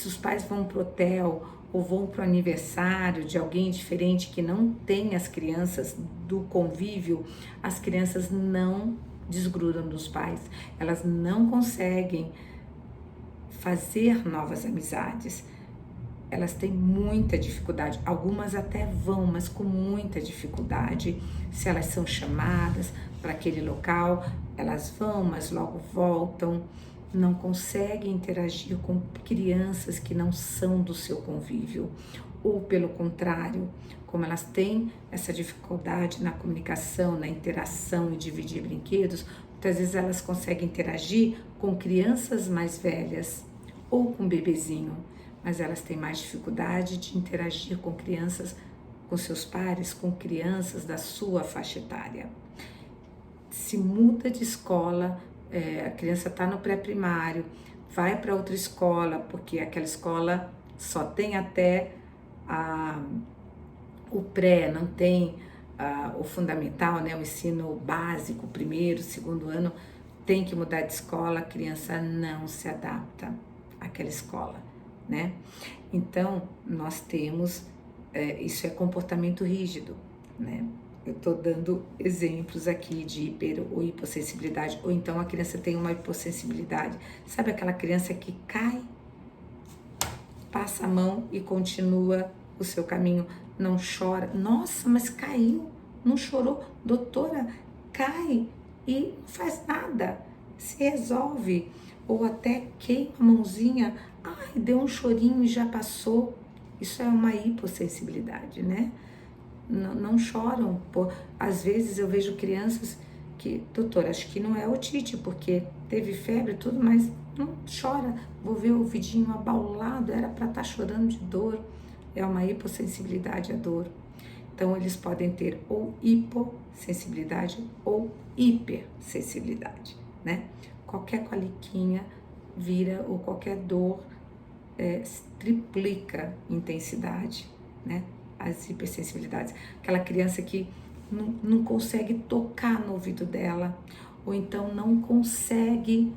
os pais vão pro hotel ou vão pro aniversário de alguém diferente que não tem as crianças do convívio, as crianças não desgrudam dos pais, elas não conseguem fazer novas amizades. Elas têm muita dificuldade, algumas até vão, mas com muita dificuldade. Se elas são chamadas para aquele local, elas vão, mas logo voltam. Não conseguem interagir com crianças que não são do seu convívio. Ou pelo contrário, como elas têm essa dificuldade na comunicação, na interação e dividir brinquedos, muitas vezes elas conseguem interagir com crianças mais velhas ou com bebezinho, mas elas têm mais dificuldade de interagir com crianças, com seus pares, com crianças da sua faixa etária. Se muda de escola, a criança está no pré-primário, vai para outra escola, porque aquela escola só tem até o pré, não tem o fundamental, né, o ensino básico, primeiro, segundo ano, tem que mudar de escola, a criança não se adapta àquela escola, né? Então, nós temos, isso é comportamento rígido, né? Eu tô dando exemplos aqui de hiper ou hipossensibilidade, ou então a criança tem uma hipossensibilidade. Sabe aquela criança que cai, passa a mão e continua o seu caminho, não chora? Nossa, mas caiu, não chorou? Doutora, cai e não faz nada, se resolve. Ou até queima a mãozinha, deu um chorinho e já passou. Isso é uma hipossensibilidade, né? Não choram. Às vezes eu vejo crianças que, doutora, acho que não é otite, porque teve febre e tudo, mas não chora. Vou ver o ouvidinho abaulado, era para estar chorando de dor. É uma hipossensibilidade à dor. Então eles podem ter ou hipossensibilidade ou hipersensibilidade, né? Qualquer coliquinha vira, ou qualquer dor triplica intensidade, né? As hipersensibilidades. Aquela criança que não consegue tocar no ouvido dela, ou então não consegue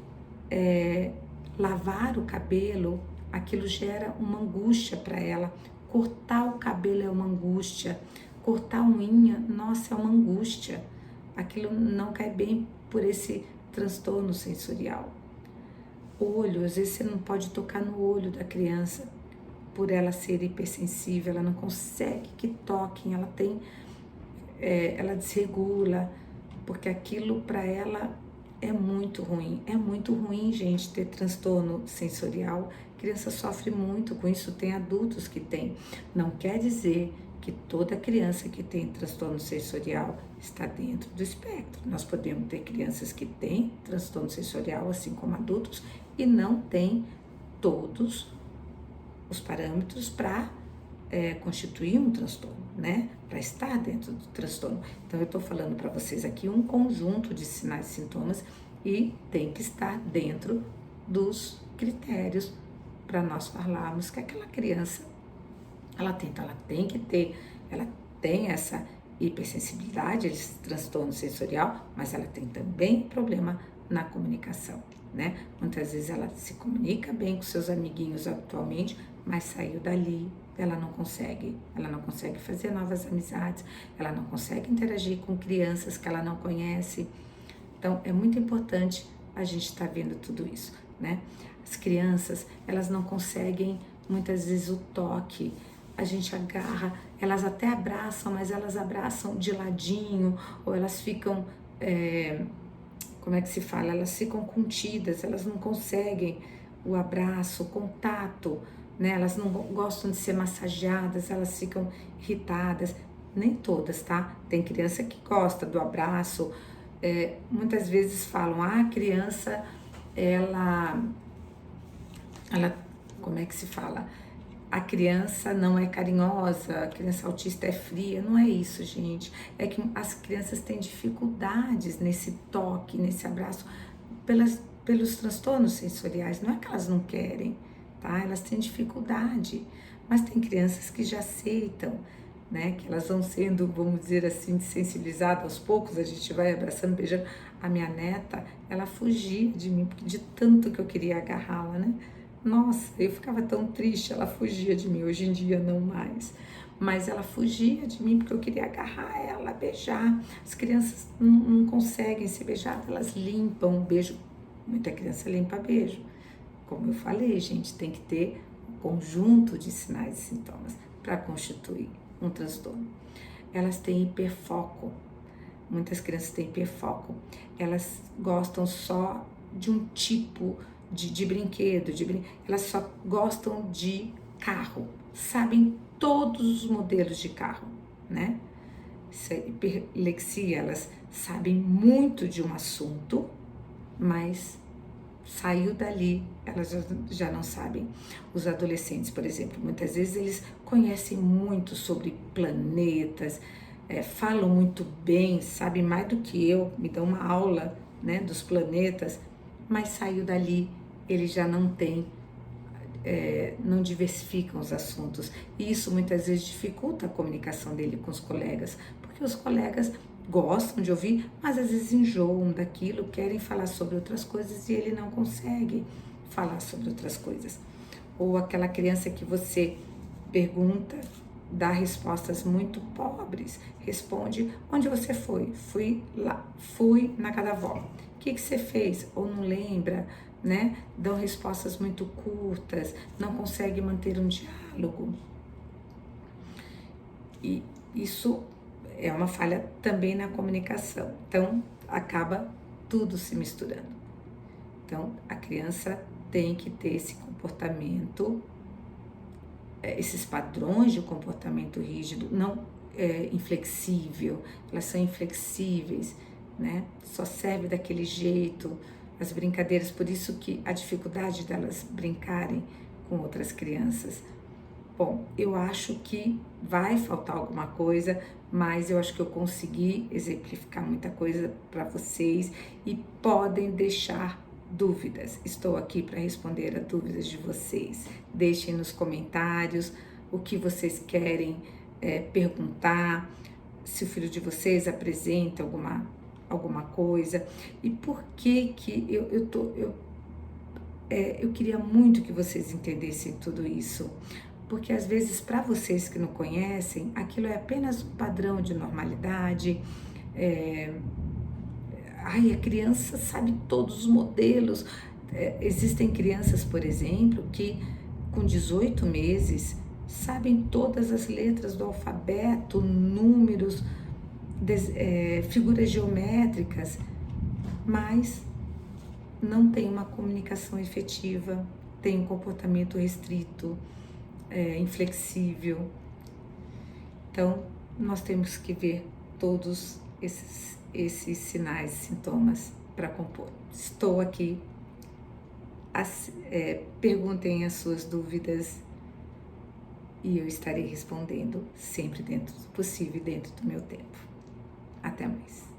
lavar o cabelo, aquilo gera uma angústia para ela. Cortar o cabelo é uma angústia, cortar a unha, nossa, é uma angústia. aquilo não cai bem por esse transtorno sensorial. Olho, às vezes você não pode tocar no olho da criança, por ela ser hipersensível, ela não consegue que toquem, ela desregula, porque aquilo para ela é muito ruim. É muito ruim, gente, ter transtorno sensorial. A criança sofre muito com isso, tem adultos que têm. Não quer dizer que toda criança que tem transtorno sensorial está dentro do espectro. Nós podemos ter crianças que têm transtorno sensorial, assim como adultos, e não têm todos os parâmetros para constituir um transtorno, né? Para estar dentro do transtorno. Então, eu estou falando para vocês aqui um conjunto de sinais e sintomas e tem que estar dentro dos critérios para nós falarmos que aquela criança, ela tem essa hipersensibilidade, esse transtorno sensorial, mas ela tem também problema na comunicação, né? Muitas vezes ela se comunica bem com seus amiguinhos atualmente, mas saiu dali, ela não consegue fazer novas amizades, ela não consegue interagir com crianças que ela não conhece. Então, é muito importante a gente estar vendo tudo isso, né? As crianças, elas não conseguem, muitas vezes, o toque. A gente agarra, elas até abraçam, mas elas abraçam de ladinho, ou elas ficam, como é que se fala? Elas ficam contidas, elas não conseguem o abraço, o contato, né? Elas não gostam de ser massageadas, elas ficam irritadas. Nem todas, tá? Tem criança que gosta do abraço. Muitas vezes falam, a criança, ela, como é que se fala? A criança não é carinhosa, a criança autista é fria. Não é isso, gente. É que as crianças têm dificuldades nesse toque, nesse abraço, pelos transtornos sensoriais. Não é que elas não querem, tá? Elas têm dificuldade, mas tem crianças que já aceitam, né? Que elas vão sendo, vamos dizer assim, sensibilizadas aos poucos, a gente vai abraçando, beijando. A minha neta, ela fugia de mim, de tanto que eu queria agarrá-la, né? Nossa, eu ficava tão triste, ela fugia de mim, hoje em dia não mais. Mas ela fugia de mim porque eu queria agarrar ela, beijar. As crianças não conseguem ser beijadas, elas limpam um beijo. Muita criança limpa beijo. Como eu falei, gente, tem que ter um conjunto de sinais e sintomas para constituir um transtorno. Elas têm hiperfoco. Muitas crianças têm hiperfoco. Elas gostam só de um tipo de brinquedo, elas só gostam de carro, sabem todos os modelos de carro, né? Isso é hiperlexia, elas sabem muito de um assunto, mas saiu dali, elas já não sabem. Os adolescentes, por exemplo, muitas vezes eles conhecem muito sobre planetas, falam muito bem, sabem mais do que eu, me dão uma aula, né, dos planetas, mas saiu dali, eles já não têm, não diversificam os assuntos. E isso muitas vezes dificulta a comunicação dele com os colegas, porque os colegas gostam de ouvir, mas às vezes enjoam daquilo, querem falar sobre outras coisas e ele não consegue falar sobre outras coisas. Ou aquela criança que você pergunta, dá respostas muito pobres, responde, onde você foi? Fui lá, fui na casa da avó. O que você fez? Ou não lembra, né? Dão respostas muito curtas, não consegue manter um diálogo. E isso é uma falha também na comunicação. Então, acaba tudo se misturando. Então, a criança tem que ter esse comportamento, esses padrões de comportamento rígido, não inflexível, elas são inflexíveis, né? Só serve daquele jeito, as brincadeiras, por isso que a dificuldade delas brincarem com outras crianças. Bom, eu acho que vai faltar alguma coisa, mas eu acho que eu consegui exemplificar muita coisa para vocês e podem deixar dúvidas. Estou aqui para responder a dúvidas de vocês. Deixem nos comentários o que vocês querem perguntar, se o filho de vocês apresenta alguma coisa e por que eu queria muito que vocês entendessem tudo isso. Porque às vezes, para vocês que não conhecem, aquilo é apenas um padrão de normalidade, Ai, a criança sabe todos os modelos. Existem crianças, por exemplo, que com 18 meses sabem todas as letras do alfabeto, números, figuras geométricas, mas não tem uma comunicação efetiva, tem um comportamento restrito, inflexível. Então, nós temos que ver todos esses sinais, sintomas para compor. Estou aqui, perguntem as suas dúvidas e eu estarei respondendo sempre dentro do possível e dentro do meu tempo. Até mais.